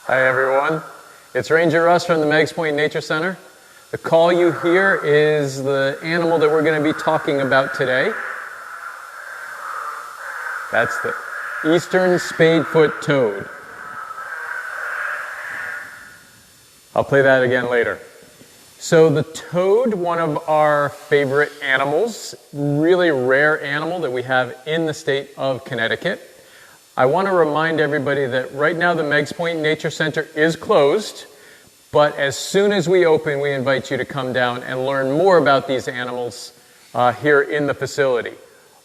Hi everyone, it's Ranger Russ from the Meggs Point Nature Center. The call you hear is the animal that we're going to be talking about today. That's the eastern spadefoot toad. I'll play that again later. So the toad, one of our favorite animals, really rare animal that we have in the state of Connecticut. I want to remind everybody that right now the Meggs Point Nature Center is closed, but as soon as we open, we invite you to come down and learn more about these animals here in the facility.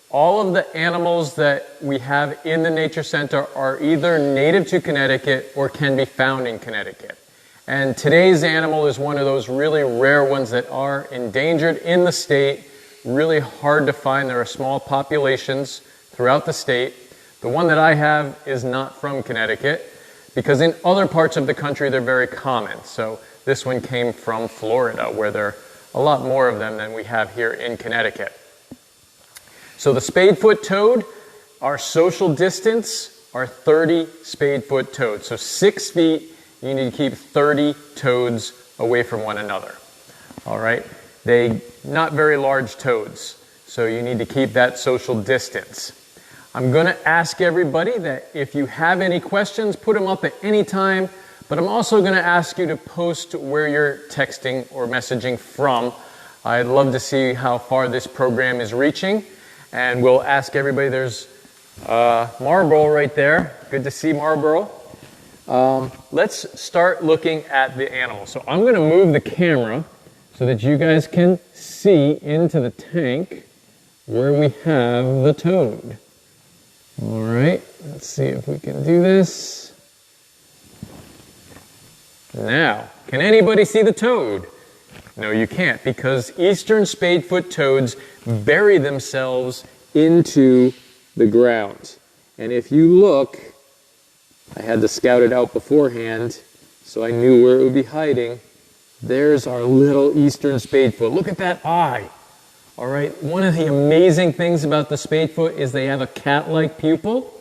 All of the animals that we have in the Nature Center are either native to Connecticut or can be found in Connecticut. And today's animal is one of those really rare ones that are endangered in the state, really hard to find. There are small populations throughout the state. The one that I have is not from Connecticut because in other parts of the country they're very common. So this one came from Florida where there are a lot more of them than we have here in Connecticut. So the spadefoot toad, our social distance are 30 spadefoot toads. So 6 feet, you need to keep 30 toads away from one another. All right? They not very large toads, so you need to keep that social distance. I'm going to ask everybody that if you have any questions, put them up at any time, but I'm also going to ask you to post where you're texting or messaging from. I'd love to see how far this program is reaching, and we'll ask everybody. There's Marlboro right there. Good to see Marlboro. Let's start looking at the animal. So I'm going to move the camera so that you guys can see into the tank where we have the toad. All right, let's see if we can do this. Now, can anybody see the toad? No, you can't, because eastern spadefoot toads bury themselves into the ground. And if you look, I had to scout it out beforehand, so I knew where it would be hiding. There's our little eastern spadefoot. Look at that eye. All right, one of the amazing things about the spadefoot is they have a cat-like pupil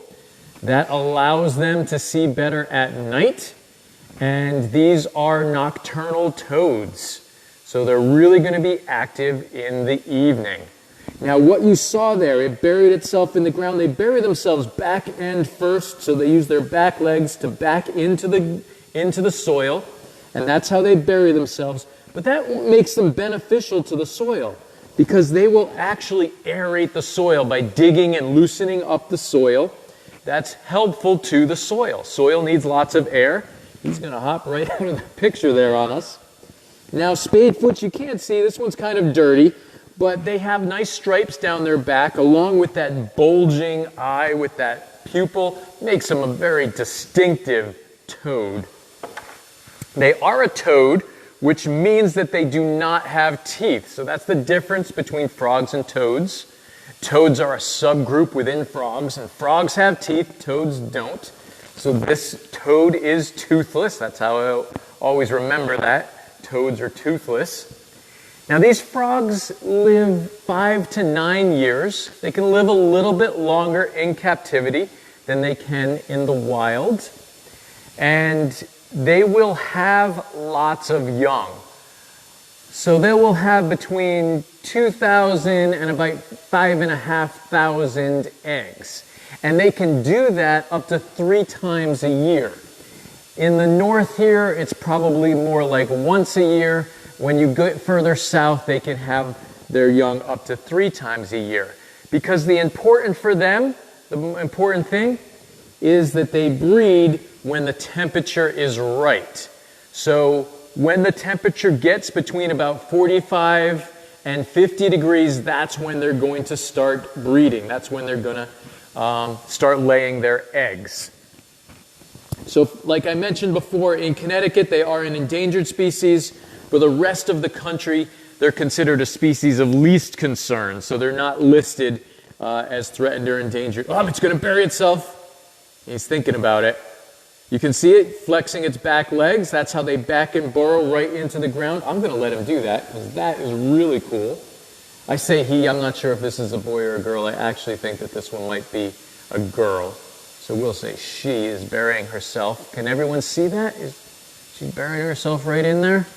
that allows them to see better at night. And these are nocturnal toads. So they're really going to be active in the evening. Now what you saw there, it buried itself in the ground. They bury themselves back end first, so they use their back legs to back into the soil. And that's how they bury themselves. But that makes them beneficial to the soil, because they will actually aerate the soil by digging and loosening up the soil. That's helpful to the soil. Soil needs lots of air. He's going to hop right out of the picture there on us. Now, spadefoot, you can't see. This one's kind of dirty, but they have nice stripes down their back, along with that bulging eye with that pupil. Makes them a very distinctive toad. They are a toad, which means that they do not have teeth. So that's the difference between frogs and toads. Toads are a subgroup within frogs, and frogs have teeth, toads don't. So this toad is toothless. That's how I always remember that. Toads are toothless. Now these frogs live 5 to 9 years. They can live a little bit longer in captivity than they can in the wild. And they will have lots of young. So they will have between 2,000 and about 5,500 eggs. And they can do that up to 3 times a year. In the north here, it's probably more like once a year. When you get further south, they can have their young up to 3 times a year. Because the important thing is that they breed when the temperature is right. So when the temperature gets between about 45 and 50 degrees, that's when they're going to start breeding. That's when they're going to start laying their eggs. So like I mentioned before, in Connecticut, they are an endangered species. For the rest of the country, they're considered a species of least concern. So they're not listed as threatened or endangered. Oh, it's going to bury itself. He's thinking about it. You can see it flexing its back legs. That's how they back and burrow right into the ground. I'm going to let him do that because that is really cool. I say he, I'm not sure if this is a boy or a girl. I actually think that this one might be a girl. So we'll say she is burying herself. Can everyone see that? Is she burying herself right in there?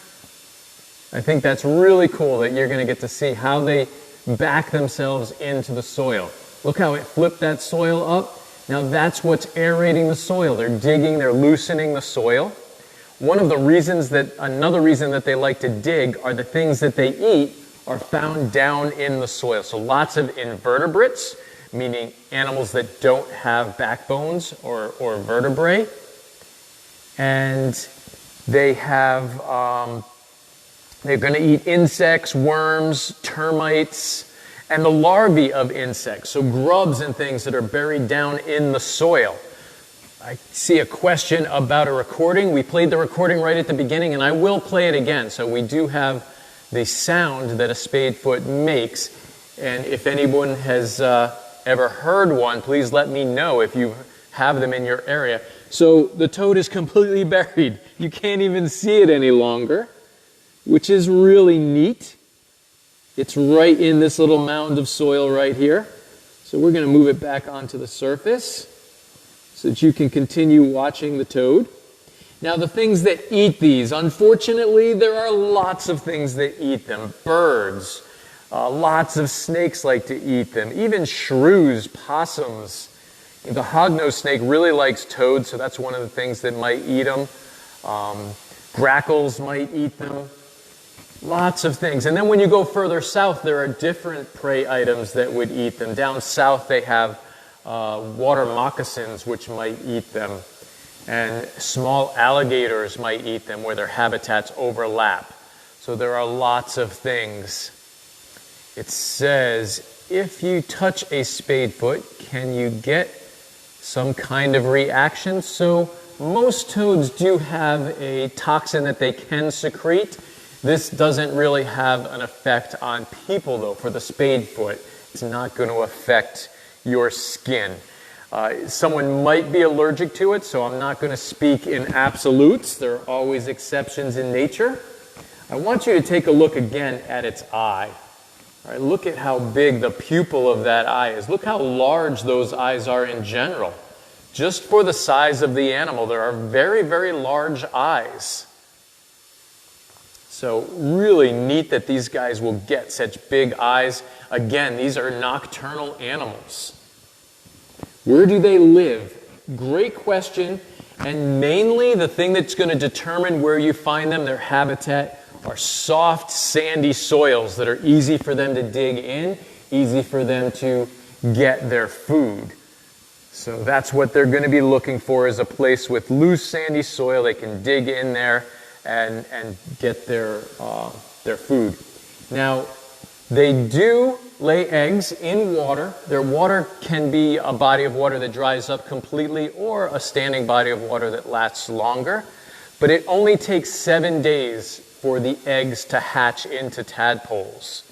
I think that's really cool that you're going to get to see how they back themselves into the soil. Look how it flipped that soil up. Now that's what's aerating the soil. They're digging, they're loosening the soil. Another reason that they like to dig are the things that they eat are found down in the soil. So lots of invertebrates, meaning animals that don't have backbones or vertebrae. And they have, they're going to eat insects, worms, termites, and the larvae of insects, so grubs and things that are buried down in the soil. I see a question about a recording. We played the recording right at the beginning, and I will play it again. So we do have the sound that a spadefoot makes, and if anyone has ever heard one, please let me know if you have them in your area. So the toad is completely buried. You can't even see it any longer, which is really neat. It's right in this little mound of soil right here. So we're going to move it back onto the surface so that you can continue watching the toad. Now the things that eat these, unfortunately, there are lots of things that eat them. Birds, lots of snakes like to eat them, even shrews, possums. The hognose snake really likes toads, so that's one of the things that might eat them. Grackles might eat them. Lots of things. And then when you go further south, there are different prey items that would eat them. Down south, they have water moccasins, which might eat them. And small alligators might eat them where their habitats overlap. So there are lots of things. It says, if you touch a spadefoot, can you get some kind of reaction? So most toads do have a toxin that they can secrete. This doesn't really have an effect on people, though. For the spadefoot, it's not going to affect your skin. Someone might be allergic to it, so I'm not going to speak in absolutes. There are always exceptions in nature. I want you to take a look again at its eye. All right, look at how big the pupil of that eye is. Look how large those eyes are in general. Just for the size of the animal, there are very, very large eyes. So really neat that these guys will get such big eyes. Again, these are nocturnal animals. Where do they live? Great question. And mainly the thing that's going to determine where you find them, their habitat, are soft, sandy soils that are easy for them to dig in, easy for them to get their food. So that's what they're going to be looking for, is a place with loose, sandy soil. They can dig in there and get their food. Now, they do lay eggs in water. Their water can be a body of water that dries up completely or a standing body of water that lasts longer. But it only takes 7 days for the eggs to hatch into tadpoles.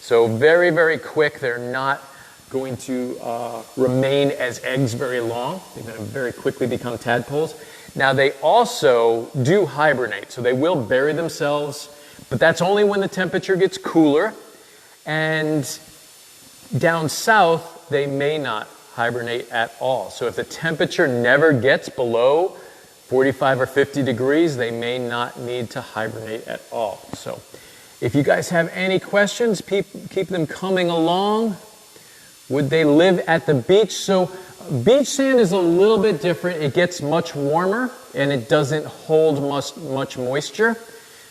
So very, very quick. They're not going to remain as eggs very long. They're going to very quickly become tadpoles. Now, they also do hibernate, so they will bury themselves, but that's only when the temperature gets cooler. And down south, they may not hibernate at all. So if the temperature never gets below 45 or 50 degrees, they may not need to hibernate at all. So if you guys have any questions, keep them coming along. Would they live at the beach? So beach sand is a little bit different. It gets much warmer and it doesn't hold much moisture.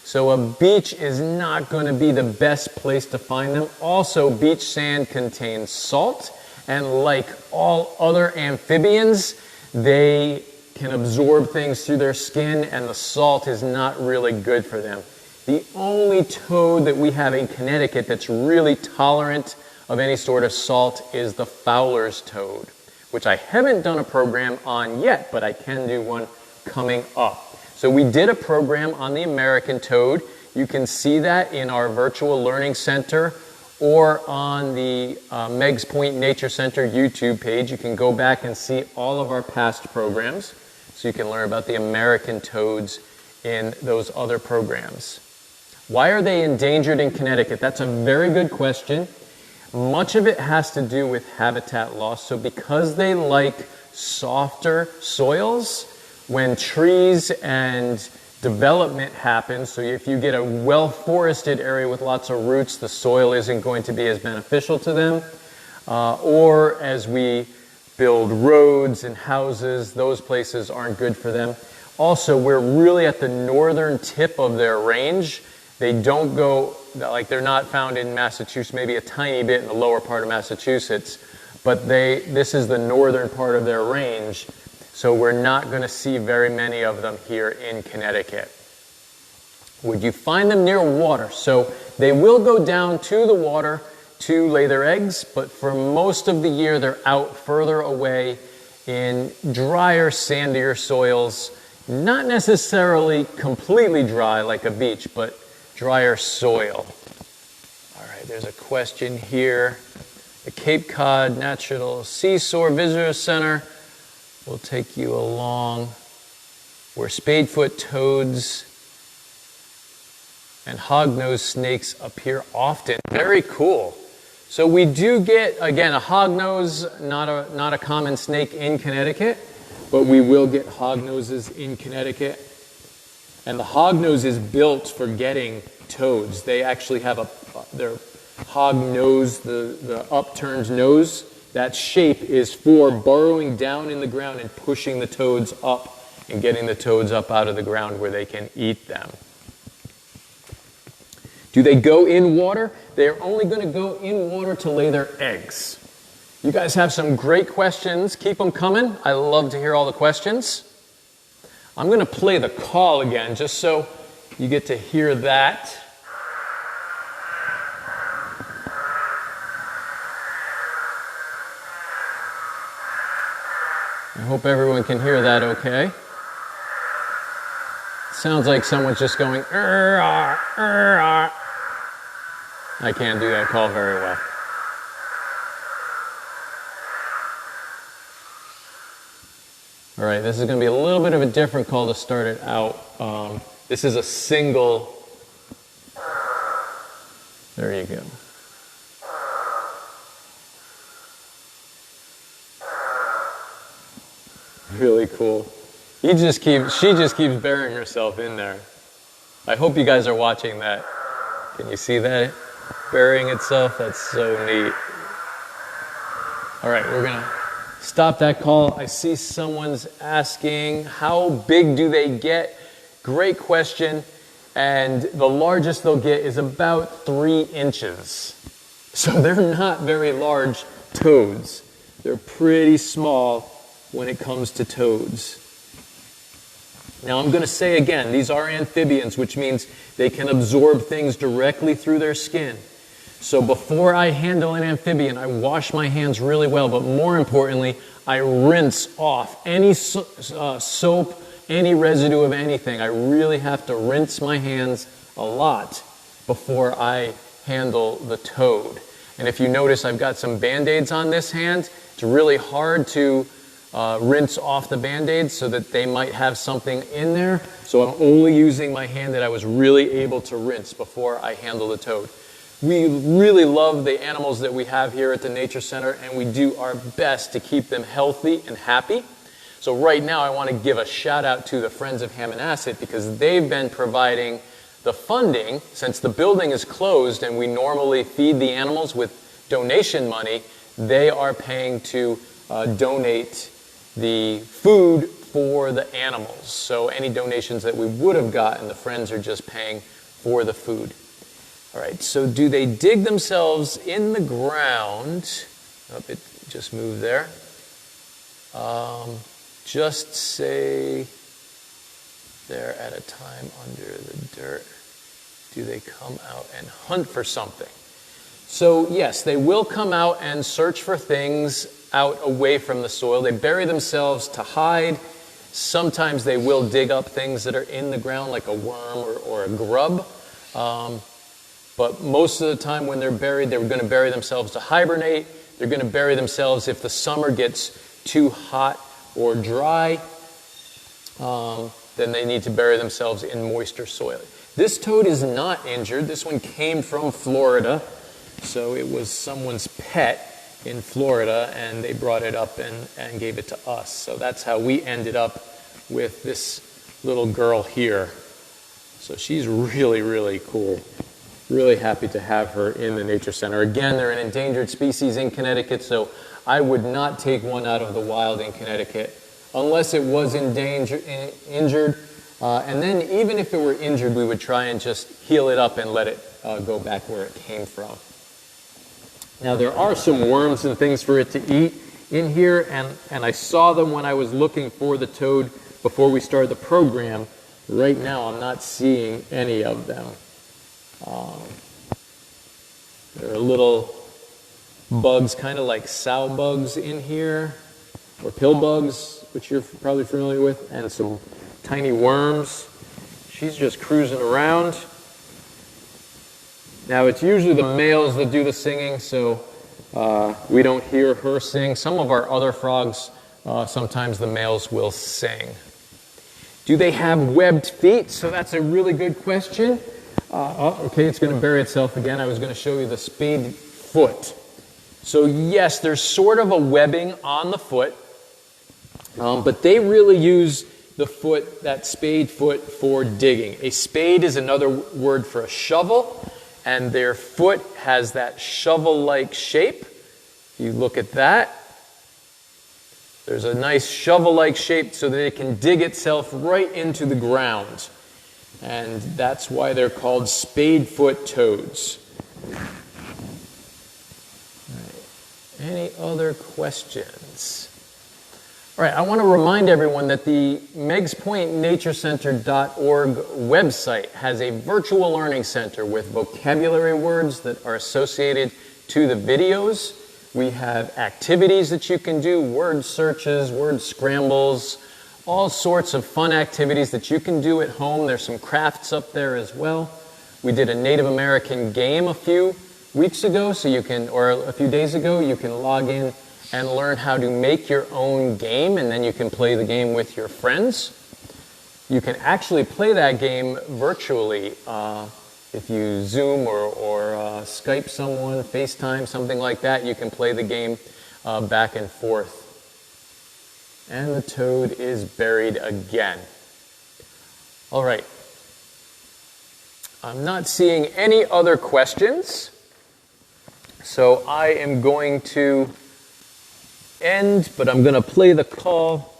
So a beach is not going to be the best place to find them. Also, beach sand contains salt, and like all other amphibians, they can absorb things through their skin, and the salt is not really good for them. The only toad that we have in Connecticut that's really tolerant of any sort of salt is the Fowler's toad, which I haven't done a program on yet, but I can do one coming up. So we did a program on the American toad. You can see that in our virtual learning center or on the Meg's Point Nature Center YouTube page. You can go back and see all of our past programs, so you can learn about the American toads in those other programs. Why are they endangered in Connecticut? That's a very good question. Much of it has to do with habitat loss. So because they like softer soils. When trees and development happens, so if you get a well-forested area with lots of roots, the soil isn't going to be as beneficial to them. Or as we build roads and houses, those places aren't good for them. Also, we're really at the northern tip of their range. They don't go, like they're not found in Massachusetts, maybe a tiny bit in the lower part of Massachusetts, but this is the northern part of their range, so we're not going to see very many of them here in Connecticut. Would you find them near water? So they will go down to the water to lay their eggs, but for most of the year they're out further away in drier, sandier soils. Not necessarily completely dry like a beach, but drier soil. All right, there's a question here. The Cape Cod Natural Seashore Visitor Center will take you along where spadefoot toads and hognose snakes appear often. Very cool. So we do get, again, a hognose, not a common snake in Connecticut, but we will get hognoses in Connecticut. And the hognose is built for getting toads. They actually have their hognose, the upturned nose, that shape is for burrowing down in the ground and pushing the toads up and getting the toads up out of the ground where they can eat them. Do they go in water? They're only going to go in water to lay their eggs. You guys have some great questions. Keep them coming. I love to hear all the questions. I'm going to play the call again just so you get to hear that. I hope everyone can hear that okay. Sounds like someone's just going, I can't do that call very well. All right, this is going to be a little bit of a different call to start it out. This is a single. There you go. Really cool. She just keeps burying herself in there. I hope you guys are watching that. Can you see that? Burying itself? That's so neat. All right, we're going to stop that call. I see someone's asking, how big do they get? Great question. And the largest they'll get is about 3 inches. So they're not very large toads. They're pretty small when it comes to toads. Now I'm going to say again, these are amphibians, which means they can absorb things directly through their skin. So before I handle an amphibian, I wash my hands really well, but more importantly, I rinse off any soap, any residue of anything. I really have to rinse my hands a lot before I handle the toad. And if you notice, I've got some Band-Aids on this hand. It's really hard to rinse off the Band-Aids so that they might have something in there. So I'm only using my hand that I was really able to rinse before I handle the toad. We really love the animals that we have here at the Nature Center, and we do our best to keep them healthy and happy. So right now I want to give a shout out to the Friends of Hammonasset because they've been providing the funding. Since the building is closed and we normally feed the animals with donation money, they are paying to donate the food for the animals. So any donations that we would have gotten, the Friends are just paying for the food. All right, so do they dig themselves in the ground? Oh, it just moved there. Just say they're at a time under the dirt. Do they come out and hunt for something? So yes, they will come out and search for things out away from the soil. They bury themselves to hide. Sometimes they will dig up things that are in the ground like a worm or a grub. But most of the time when they're buried, they're going to bury themselves to hibernate. They're going to bury themselves if the summer gets too hot or dry. Then they need to bury themselves in moister soil. This toad is not injured. This one came from Florida. So it was someone's pet in Florida, and they brought it up and gave it to us. So that's how we ended up with this little girl here. So she's really, really cool. Really happy to have her in the Nature Center. Again, they're an endangered species in Connecticut, so I would not take one out of the wild in Connecticut unless it was injured. And then even if it were injured, we would try and just heal it up and let it go back where it came from. Now, there are some worms and things for it to eat in here, and I saw them when I was looking for the toad before we started the program. Right now, I'm not seeing any of them. There are little bugs, kind of like sow bugs in here, or pill bugs, which you're probably familiar with, and some tiny worms. She's just cruising around. Now, it's usually the males that do the singing, so we don't hear her sing. Some of our other frogs, sometimes the males will sing. Do they have webbed feet? So that's a really good question. Okay, it's going to bury itself again. I was going to show you the spadefoot. So yes, there's sort of a webbing on the foot, but they really use the foot, that spade foot, for digging. A spade is another word for a shovel, and their foot has that shovel-like shape. You look at that. There's a nice shovel-like shape so that it can dig itself right into the ground. And that's why they're called spadefoot toads. All right. Any other questions? All right, I want to remind everyone that the meggspointnaturecenter.org website has a virtual learning center with vocabulary words that are associated to the videos. We have activities that you can do, word searches, word scrambles, all sorts of fun activities that you can do at home. There's some crafts up there as well. We did a Native American game a few weeks ago, so you can, or a few days ago, you can log in and learn how to make your own game, and then you can play the game with your friends. You can actually play that game virtually if you Zoom or Skype someone, FaceTime, something like that. You can play the game back and forth. And the toad is buried again. All right. I'm not seeing any other questions, so I am going to end, but I'm going to play the call.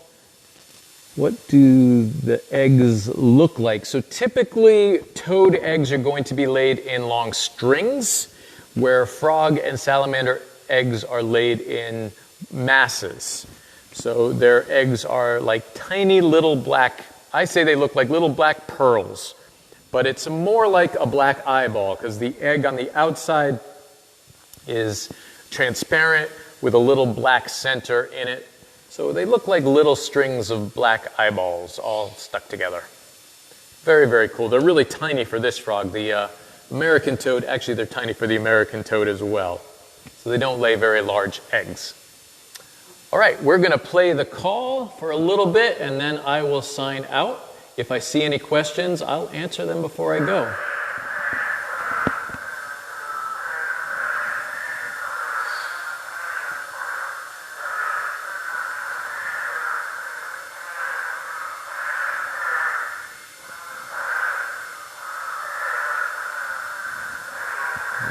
What do the eggs look like? So typically, toad eggs are going to be laid in long strings, where frog and salamander eggs are laid in masses. So their eggs are like tiny little black, I say they look like little black pearls, but it's more like a black eyeball because the egg on the outside is transparent with a little black center in it. So they look like little strings of black eyeballs all stuck together. Very, very cool. They're really tiny for this frog. The American toad, actually they're tiny for the American toad as well. So they don't lay very large eggs. All right, we're going to play the call for a little bit, and then I will sign out. If I see any questions, I'll answer them before I go.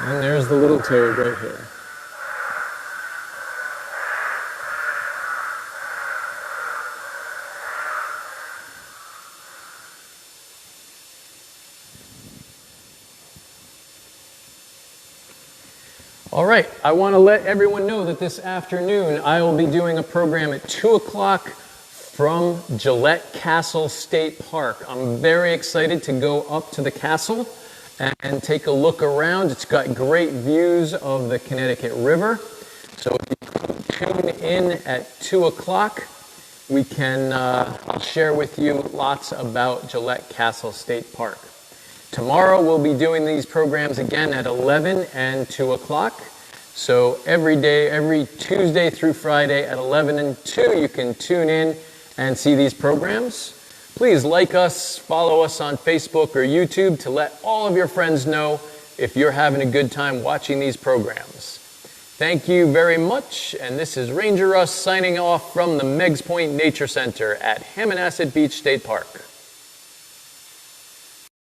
And there's the little toad right here. All right, I want to let everyone know that this afternoon I will be doing a program at 2 o'clock from Gillette Castle State Park. I'm very excited to go up to the castle and take a look around. It's got great views of the Connecticut River. So if you tune in at 2 o'clock, we can, I'll share with you lots about Gillette Castle State Park. Tomorrow we'll be doing these programs again at 11 and 2 o'clock. So every day, every Tuesday through Friday at 11 and 2, you can tune in and see these programs. Please like us, follow us on Facebook or YouTube to let all of your friends know if you're having a good time watching these programs. Thank you very much, and this is Ranger Russ signing off from the Meggs Point Nature Center at Hammonasset Beach State Park.